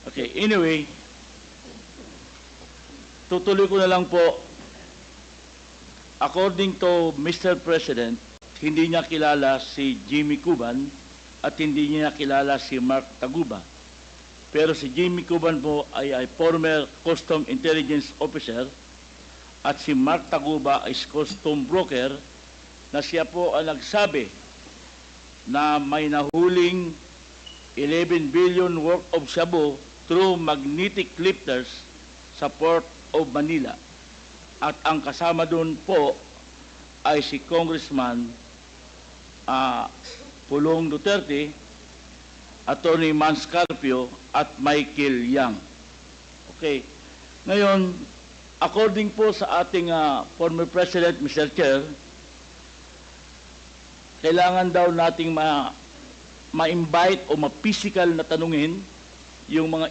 Okay, anyway, tutuloy ko na lang po. According to Mr. President, hindi niya kilala si Jimmy Cuban at hindi niya kilala si Mark Taguba. Pero si Jimmy Cuban po ay former Custom Intelligence Officer at si Mark Taguba is custom broker na siya po ang nagsabi na may nahuling 11 billion worth of shabu through magnetic lifters sa Port of Manila. At ang kasama doon po ay si Congressman Pulong Duterte, Attorney Manscarpio at Michael Yang. Okay. Ngayon, according po sa ating former President, Mr. Chair, kailangan daw nating ma-invite o ma-physical na tanungin yung mga